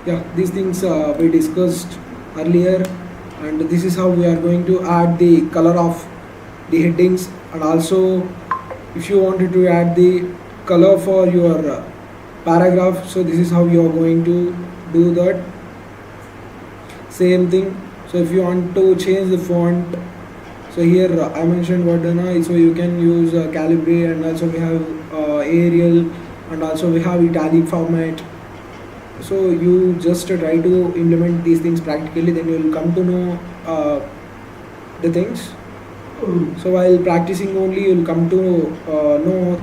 Yeah, these things we discussed earlier, and this is how we are going to add the color of the headings, and also if you wanted to add the color for your paragraph, so this is how you are going to do that. Same thing. So if you want to change the font, so here I mentioned Verdana, so you can use Calibri, and also we have Arial, and also we have italic format. So you just try to implement these things practically, then you will come to know the things. So while practicing only, you will come to know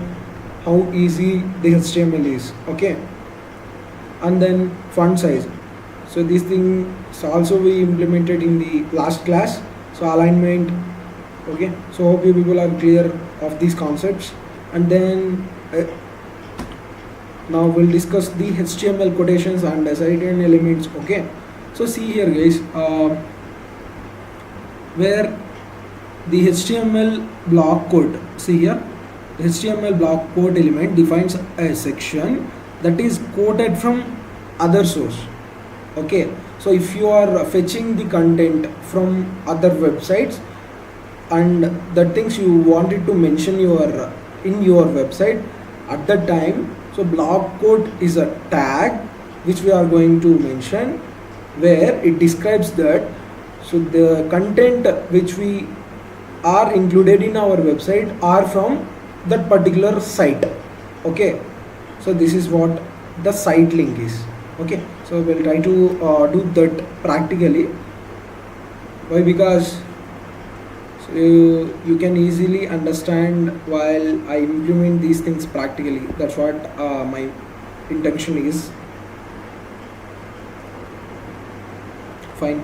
how easy the HTML is. Okay. And then font size. So these things also we implemented in the last class. So alignment. Okay. So hope you people are clear of these concepts. And then now we'll discuss the HTML quotations and certain elements. Okay. So see here, guys, where the HTML block code. See here, the HTML block code element defines a section that is quoted from other source. Okay. So if you are fetching the content from other websites, and the things you wanted to mention your in your website at that time, so block quote is a tag which we are going to mention, where it describes that so the content which we are included in our website are from that particular site. Okay. So this is what the site link is. Okay. So we'll try to do that practically. Why? Because so you can easily understand while I implement these things practically. That's what my intention is. Fine.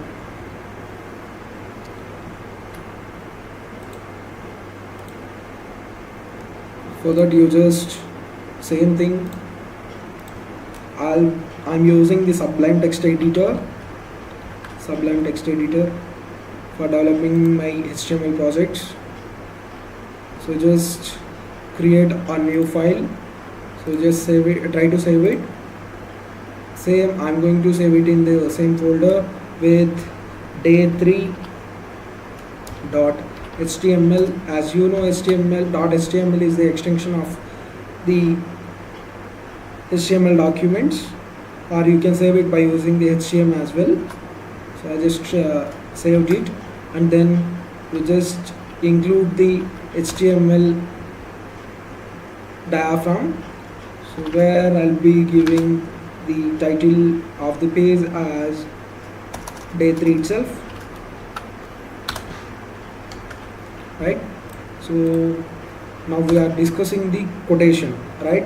For that, you just same thing. I'm using the Sublime Text Editor for developing my HTML projects. So just create a new file. So just save it, try to save it. Same, I'm going to save it in the same folder with day3.html. As you know, HTML.html is the extension of the HTML documents, or you can save it by using the HTML as well. So I just saved it, and then you just include the HTML diaphragm, so where I'll be giving the title of the page as day 3 itself, right? So now we are discussing the quotation, right?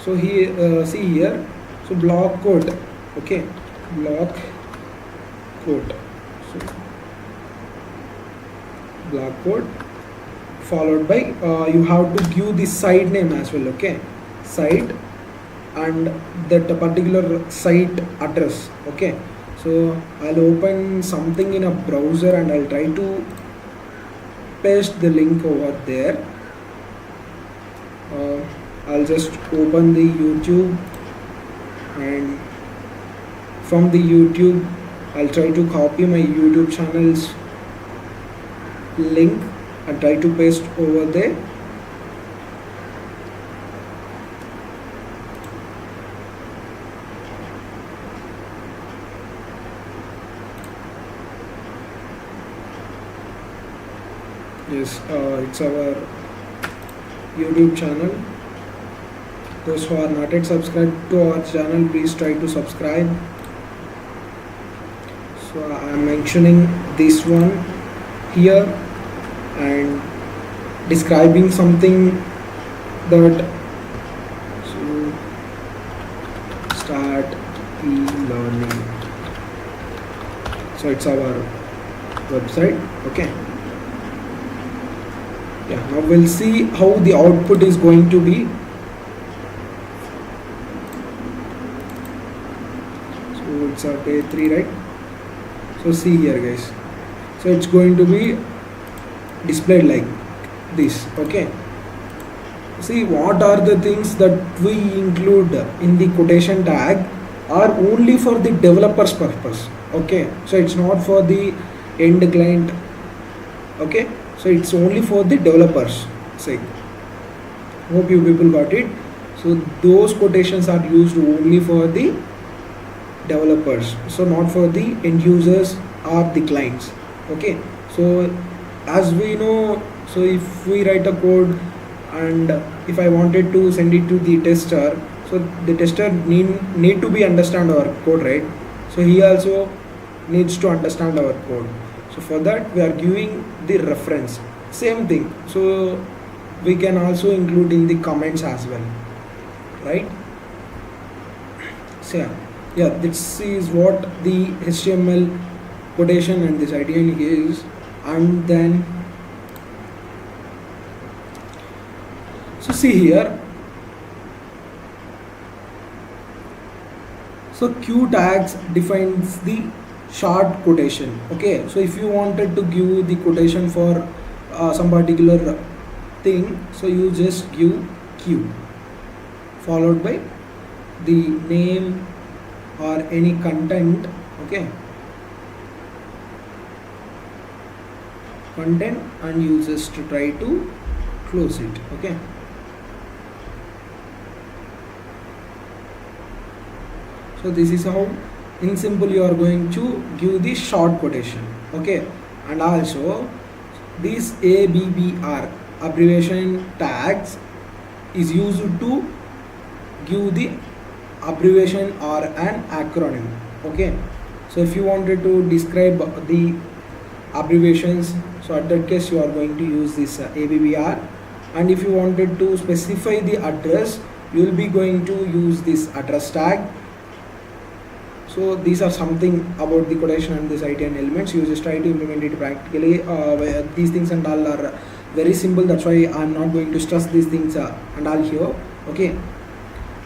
So here see here, so block quote. Okay, block quote. So block quote followed by you have to give the site name as well. Okay, site and that particular site address. Okay, so I'll open something in a browser and I'll try to paste the link over there. I'll just open the YouTube, and from the YouTube I'll try to copy my YouTube channel's link and try to paste over there. Yes, it's our YouTube channel. Those who are not yet subscribed to our channel, please try to subscribe. So I am mentioning this one here and describing something that so start e-learning. So it's our website. Okay. Yeah, now we'll see how the output is going to be. So it's our day 3, right? So see here, guys. So it's going to be displayed like this. Okay. See what are the things that we include in the quotation tag. are only for the developer's purpose. Okay, so it's not for the end client. Okay, so it's only for the developers sake. Hope you people got it. So those quotations are used only for the developers, so not for the end users or the clients. Okay, so as we know, so if we write a code and if I wanted to send it to the tester, so the tester need to be understand our code, right? So he also needs to understand our code. So for that we are giving the reference, same thing. So we can also include in the comments as well, right? So yeah, this is what the HTML quotation and this idea is. And then so see here, so Q tags defines the short quotation. Okay, so if you wanted to give the quotation for some particular thing, so you just give Q followed by the name or any content. Okay, content, and you just try to close it. Okay, so this is how in simple you are going to give the short quotation. Okay, and also these ABBR abbreviation tags is used to give the abbreviation or an acronym. Okay, so if you wanted to describe the abbreviations, so at that case you are going to use this ABBR, and if you wanted to specify the address, you will be going to use this address tag. So these are something about the quotation and this idea and elements. You just try to implement it practically. These things and all are very simple, that's why I'm not going to stress these things and all here. Okay,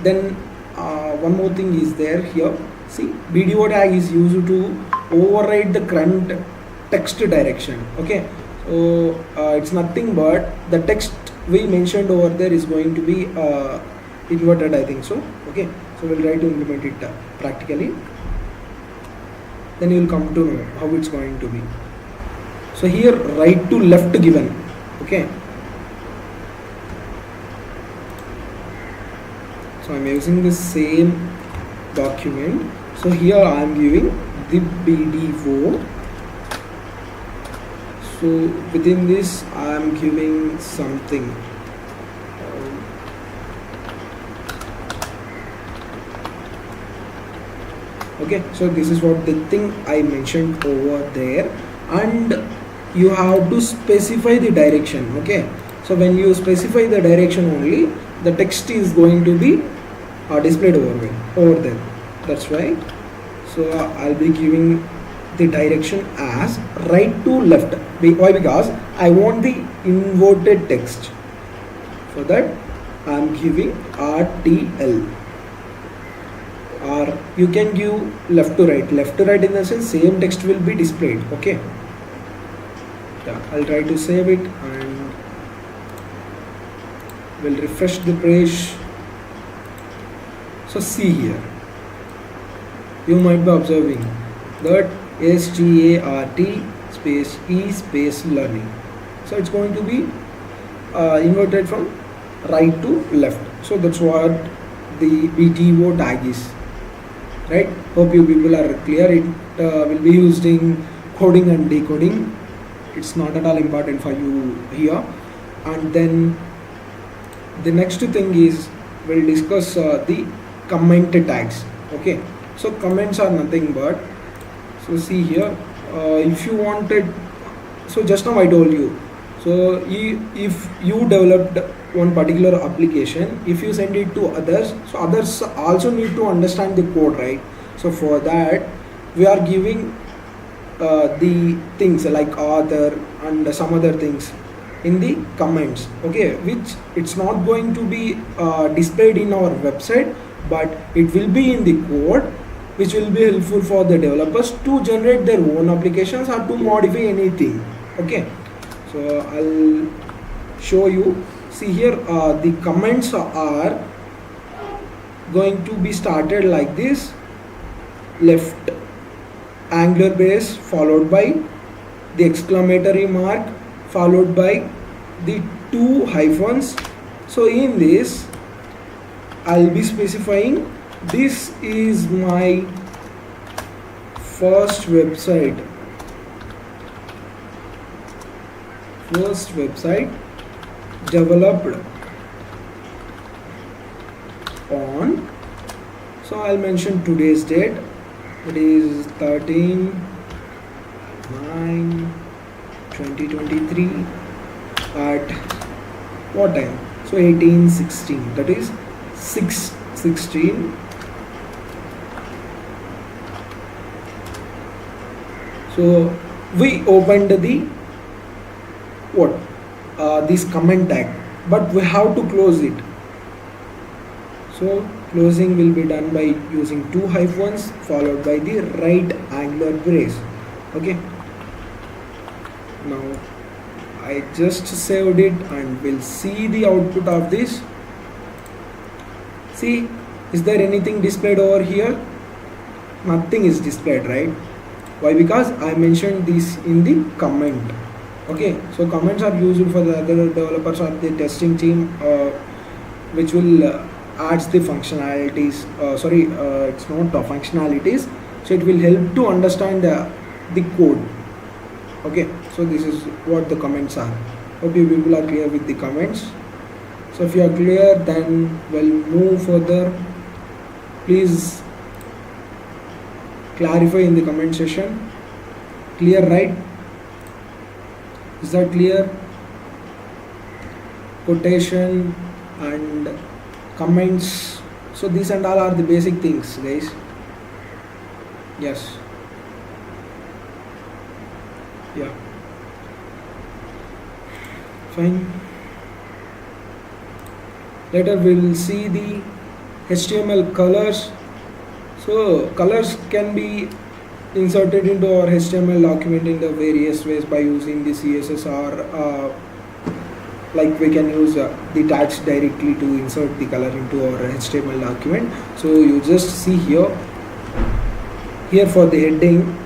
then one more thing is there here. See, BDO tag is used to override the current text direction. Okay, so it's nothing but the text we mentioned over there is going to be inverted, I think so. Okay, so we'll try to implement it practically, then you will come to know how it's going to be. So here right to left given. Okay, so I'm using the same document. So here I am giving the BDO. So within this I am giving something. Okay, so this is what the thing I mentioned over there, and you have to specify the direction. Okay, so when you specify the direction only, the text is going to be displayed over there. That's why. So I'll be giving the direction as right to left. Why? Because I want the inverted text. For that I'm giving RTL. Or you can give left to right. Left to right in the sense same text will be displayed. Okay. Yeah, I'll try to save it and we'll refresh the page. So see here, you might be observing that START space E space learning. So it's going to be inverted from right to left. So that's what the BDO tag is. Right? Hope you people are clear. It will be used in coding and decoding. It's not at all important for you here. And then the next thing is we'll discuss the comment tags. Okay, so comments are nothing but, so see here, if you wanted, so just now I told you, so if you developed one particular application, if you send it to others, so others also need to understand the code, right? So for that we are giving the things like author and some other things in the comments. Okay, which it's not going to be displayed in our website, but it will be in the code, which will be helpful for the developers to generate their own applications or to modify anything. Okay, so I'll show you. See here, the comments are going to be started like this, left angular brace followed by the exclamatory mark followed by the two hyphens. So in this I'll be specifying this is my first website developed on, so I'll mention today's date, it is 13/9/2023 at what time, so 18:16, that is 6:16. So we opened the what this comment tag, but we have to close it. So closing will be done by using two hyphens followed by the right angular brace. Okay, now I just saved it and we'll see the output of this. See, is there anything displayed over here? Nothing is displayed, right? Why? Because I mentioned this in the comment. Okay, so comments are used for the other developers or the testing team, which will adds the functionalities. It's not the functionalities, so it will help to understand the code. Okay, so this is what the comments are. Hope you people are clear with the comments. So if you are clear, then we'll move further. Please clarify in the comment section. Clear, right? Is that clear? Quotation and comments, so these and all are the basic things, guys. Yes, yeah, fine. Later we will see the HTML colors. So colors can be inserted into our HTML document in the various ways by using the CSS, or like we can use the tags directly to insert the color into our HTML document. So you just see here for the heading,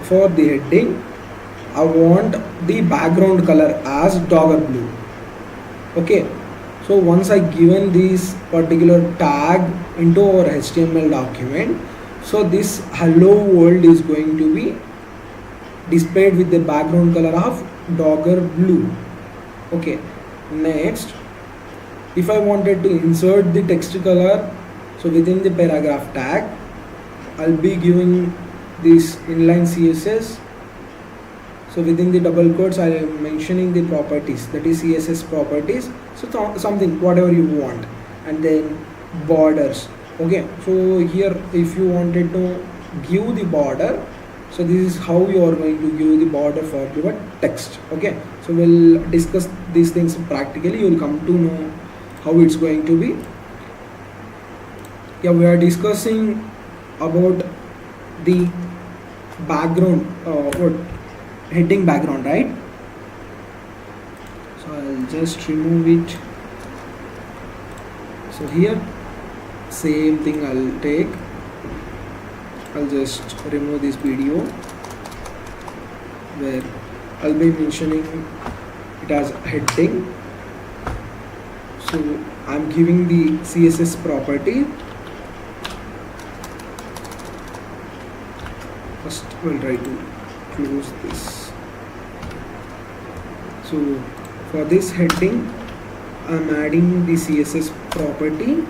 for the heading I want the background color as dogger blue. Okay, so once I given this particular tag into our HTML document, so this hello world is going to be displayed with the background color of dogger blue. Okay, next, if I wanted to insert the text color, so within the paragraph tag I'll be giving this inline CSS. So within the double quotes I am mentioning the properties, that is CSS properties, so something whatever you want, and then borders. Okay, so here if you wanted to give the border, so this is how you are going to give the border for your text. Okay, so we'll discuss these things practically. You will come to know how it's going to be. Yeah, we are discussing about the background, heading background, right? So I'll just remove it. So here same thing I'll take. I'll just remove this video where I'll be mentioning it as heading. So I'm giving the CSS property. First we'll try to close this. So for this heading I'm adding the CSS property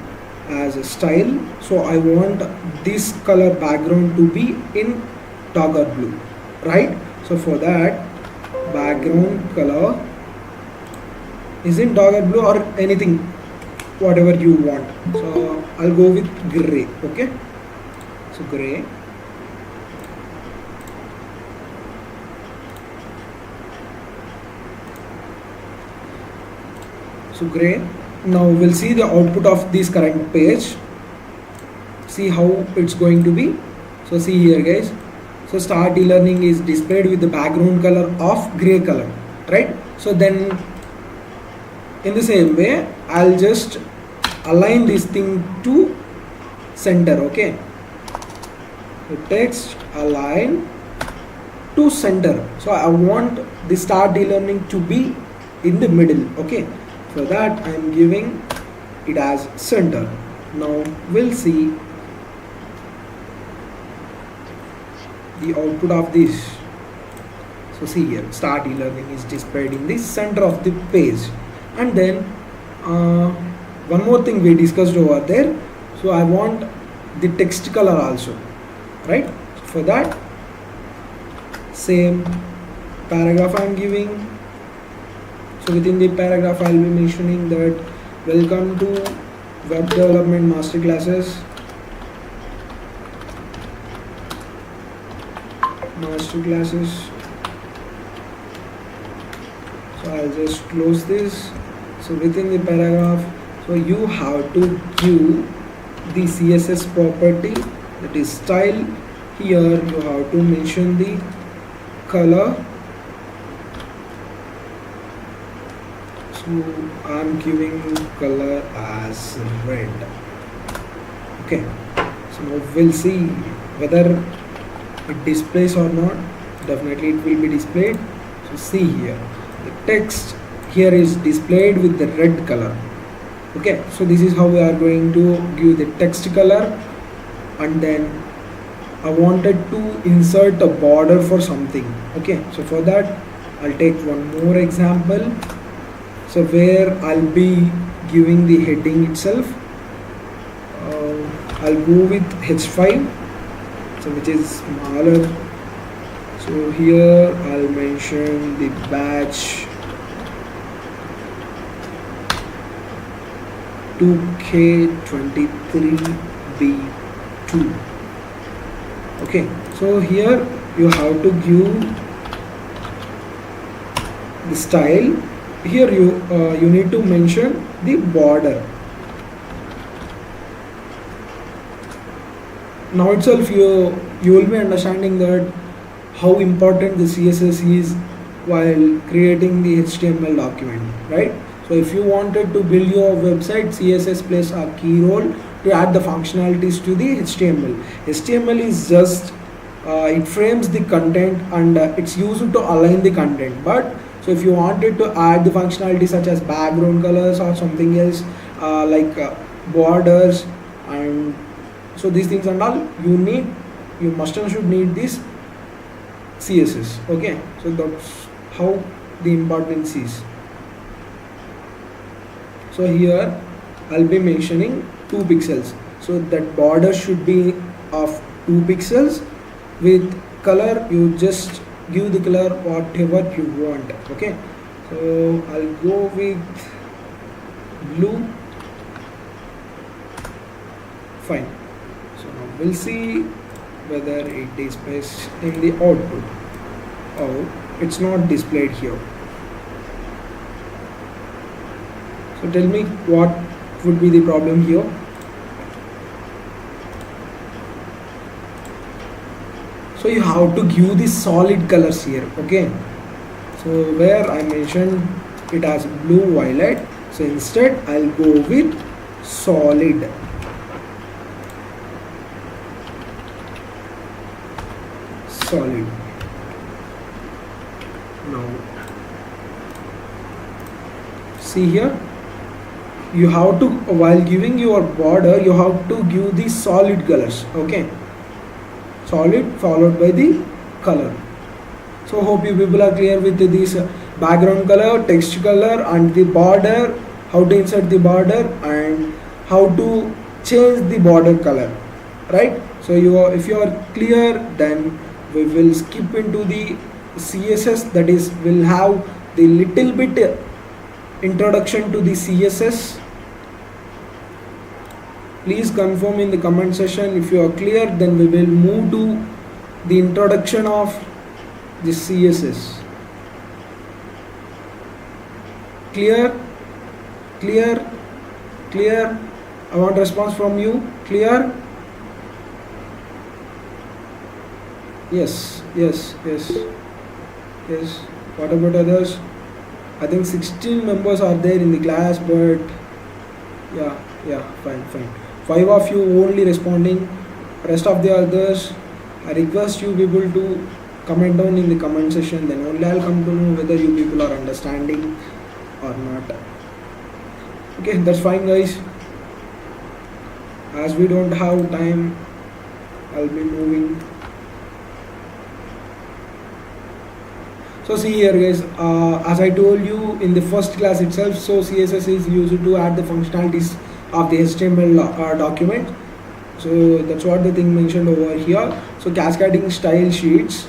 as a style. So I want this color background to be in dogger blue, right? So for that, background color is in dogger blue or anything, whatever you want. So I'll go with gray. Okay, so gray. So gray. Now we'll see the output of this current page. See how it's going to be. So see here, guys. So start e-learning is displayed with the background color of gray color, right? So then in the same way I'll just align this thing to center. Okay, the text align to center. So I want the start e-learning to be in the middle. Okay, for that I am giving it as center. Now we'll see the output of this. So see here, start e-learning is displayed in the center of the page. And then one more thing we discussed over there. So I want the text color also, right? For that, same paragraph I am giving. So within the paragraph I will be mentioning that welcome to web development masterclasses. So I'll just close this. So within the paragraph, so you have to give the CSS property, that is style. Here you have to mention the color. So I'm giving color as red. Okay, so now we'll see whether it displays or not. Definitely it will be displayed. So see here, the text here is displayed with the red color. Okay, so this is how we are going to give the text color. And then I wanted to insert a border for something. Okay, so for that I'll take one more example. So where I'll be giving the heading itself, I'll go with H5, so which is smaller. So here I'll mention the batch 2K23B2. Okay, so here you have to give the style. Here you need to mention the border. Now itself you will be understanding that how important the CSS is while creating the HTML document, right? So if you wanted to build your website, CSS plays a key role to add the functionalities to the HTML. HTML is just it frames the content and it's used to align the content. But so if you wanted to add the functionality such as background colors or something else like borders, and so these things and all, you must and should need this CSS. Okay, so that's how the importance is. So here I'll be mentioning 2 pixels. So that border should be of 2 pixels. With color, you just give the color whatever you want. Okay, so I'll go with blue. Fine. So now we'll see whether it displays in the output. Oh, it's not displayed here. So tell me what would be the problem here. So you have to give the solid colors here. Okay, so where I mentioned it as blue violet, so instead I'll go with solid. Now see here, you have to, while giving your border, you have to give the solid colors. Okay, solid followed by the color. So hope you people are clear with this background color, text color, and the border, how to insert the border and how to change the border color, right? So if you are clear, then we will skip into the CSS, that is will have the little bit introduction to the CSS. Please confirm in the comment section if you are clear, then we will move to the introduction of the CSS. Clear? I want response from you. Clear? Yes. What about others? I think 16 members are there in the class, but yeah, Yeah, fine. 5 of you only responding. Rest of the others, I request you people to comment down in the comment section. Then only I'll come to know whether you people are understanding or not. Okay, that's fine, guys. As we don't have time, I'll be moving. So see here, guys, as I told you in the first class itself, so CSS is used to add the functionalities of the HTML document. So that's what the thing mentioned over here. So cascading style sheets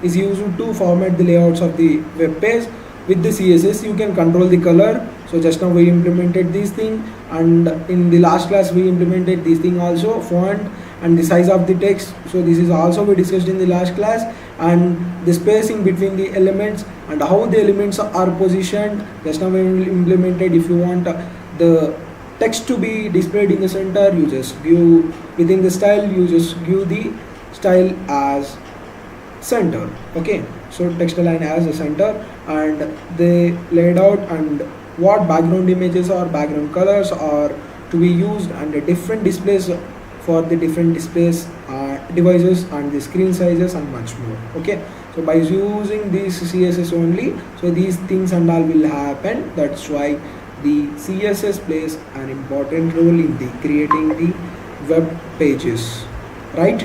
is used to format the layouts of the web page. With the CSS you can control the color. So just now we implemented this thing, and in the last class we implemented this thing also, font and the size of the text. So this is also we discussed in the last class, and the spacing between the elements and how the elements are positioned. Just now we implemented, if you want the text to be displayed in the center, you just give within the style, you just give the style as center. Okay, so text align as a center, and they laid out and what background images or background colors are to be used, and the different displays for the different displays devices, and the screen sizes and much more. Okay, so by using this CSS only, so these things and all will happen. That's why the CSS plays an important role in the creating the web pages, right?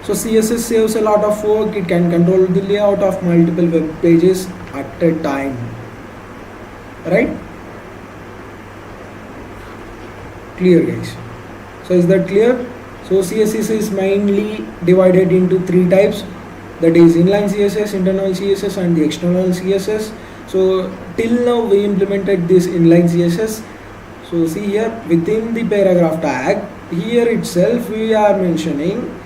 So CSS saves a lot of work. It can control the layout of multiple web pages at a time, right? Clear, guys? So is that clear? So CSS is mainly divided into 3 types, that is inline CSS, internal CSS and the external CSS. So till now we implemented this inline CSS. So see here within the paragraph tag, here itself we are mentioning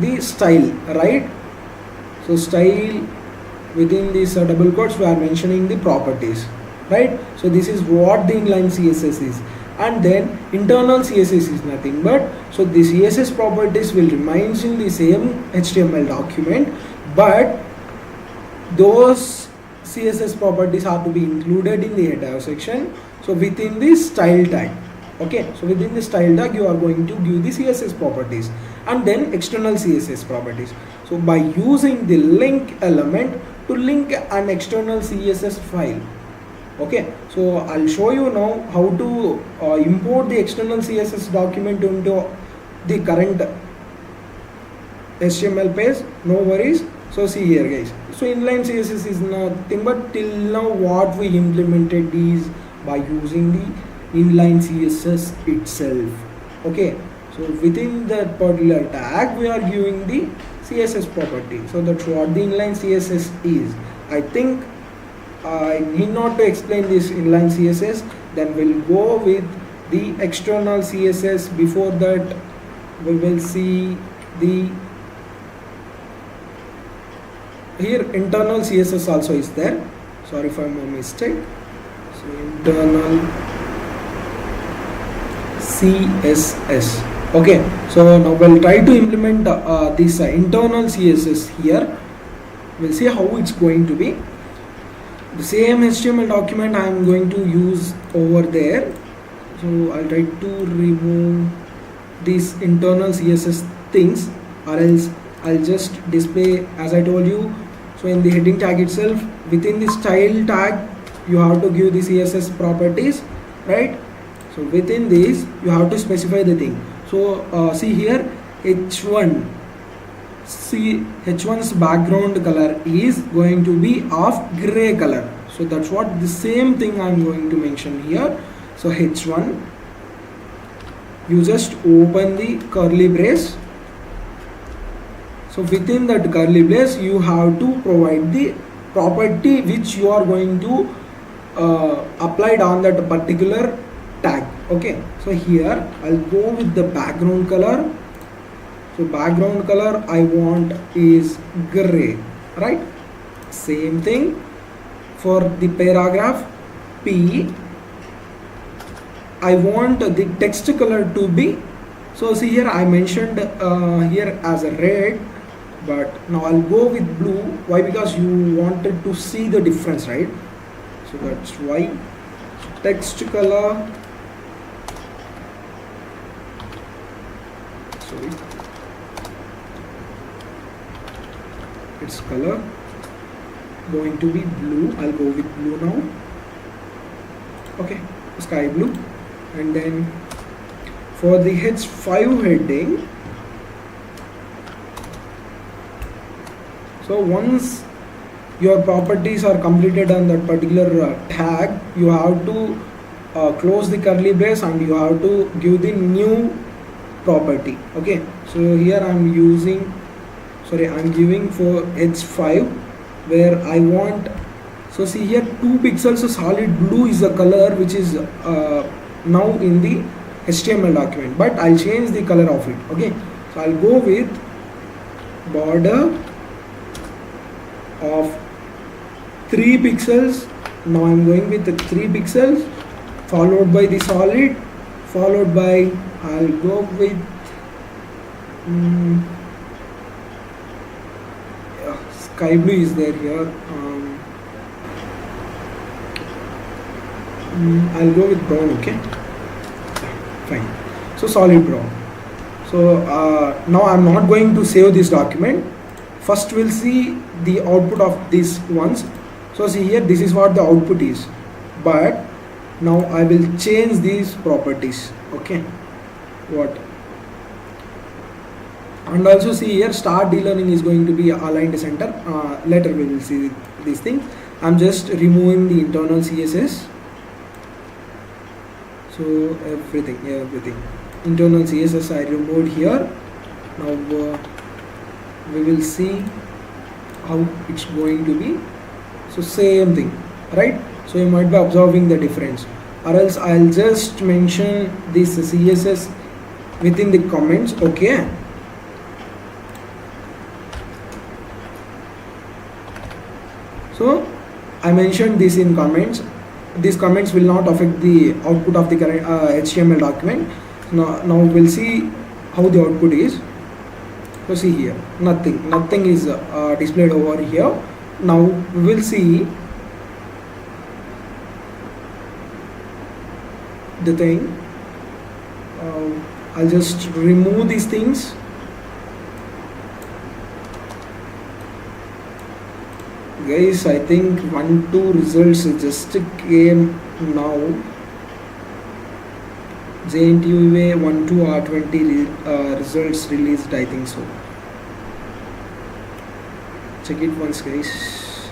the style, right? So style, within these double quotes we are mentioning the properties, right? So this is what the inline CSS is. And then internal CSS is nothing but, so the CSS properties will remain in the same HTML document, but those CSS properties are to be included in the header section. So within this style tag, okay, so within the style tag you are going to give the CSS properties, and then external CSS properties. So by using the link element to link an external CSS file. Okay, so I'll show you now how to import the external CSS document into the current HTML page. No worries. So see here, guys. So inline CSS is nothing but till now what we implemented is by using the inline CSS itself. Okay, so within that particular tag we are giving the CSS property. So that's what the inline CSS is. I think I need not to explain this inline CSS. Then we'll go with the external CSS. Before that we will see the here internal CSS also is there. Sorry for my mistake. So internal CSS. Okay, so now we'll try to implement this internal CSS here. We'll see how it's going to be. The same HTML document I am going to use over there. So I'll try to remove these internal CSS things, or else I'll just display as I told you. So in the heading tag itself, within the style tag you have to give the CSS properties, right? So within this you have to specify the thing. So see here H1, see H1's background color is going to be of gray color. So that's what the same thing I'm going to mention here. So H1, you just open the curly brace. So within that curly brace you have to provide the property which you are going to applied on that particular tag. Okay, so here I'll go with the background color. So background color I want is gray, right? Same thing for the paragraph P. I want the text color to be, so see here I mentioned here as a red, but now I'll go with blue. Why? Because you wanted to see the difference, right? So that's why. So text color, sorry, its color going to be blue. I'll go with blue now. Okay, sky blue. And then for the H5 heading, so once your properties are completed on that particular tag, you have to close the curly brace and you have to give the new property. Okay, so here I'm giving for H5 where I want, so see here 2 pixels of solid blue is the color which is now in the HTML document, but I'll change the color of it. Okay, so I'll go with border of 3 pixels. Now I'm going with the 3 pixels followed by the solid, followed by, I'll go with sky blue is there here. I'll go with brown. Okay, fine. So solid brown. So now I'm not going to save this document. First we'll see the output of these ones. So see here, this is what the output is, but now I will change these properties. Okay, what, and also see here start de-learning is going to be aligned center. Later we will see these things. I'm just removing the internal CSS. So everything internal CSS I removed here. Now we will see how it's going to be. So same thing, right? So you might be observing the difference, or else I'll just mention this CSS within the comments. Okay, so I mentioned this in comments. These comments will not affect the output of the current HTML document. Now we'll see how the output is. So see here, nothing is displayed over here. Now we will see the thing. I'll just remove these things. Guys, I think 1-2 results just came now. JNTUA 1-2 R20 results released, I think so. Check it once, guys.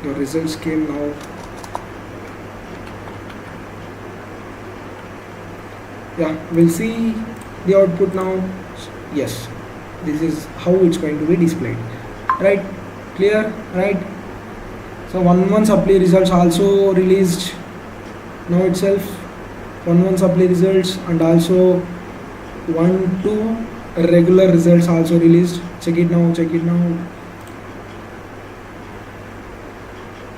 The results came now. Yeah, we'll see the output now. Yes, this is how it's going to be displayed. Right, clear, right? So 1-1 supply results also released now itself. 1-1 supply results, and also 1-2 regular results also released. Check it now.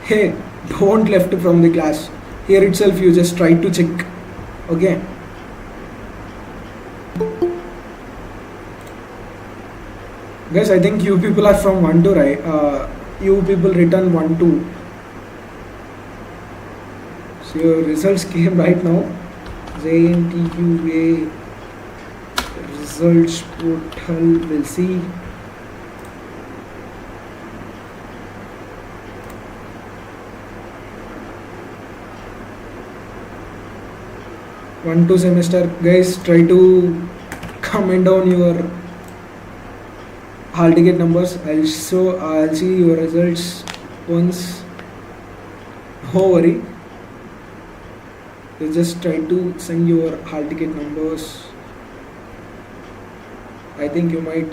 Hey, don't left from the class. Here itself you just try to check. Okay, guys, I think you people are from 1-2, right? You people return 1-2. So your results came right now. JNTUA results portal. We'll see. One, 2 semester, guys, try to comment down your hall ticket numbers. I'll see your results once. No worry. You just try to send your hall ticket numbers. I think you might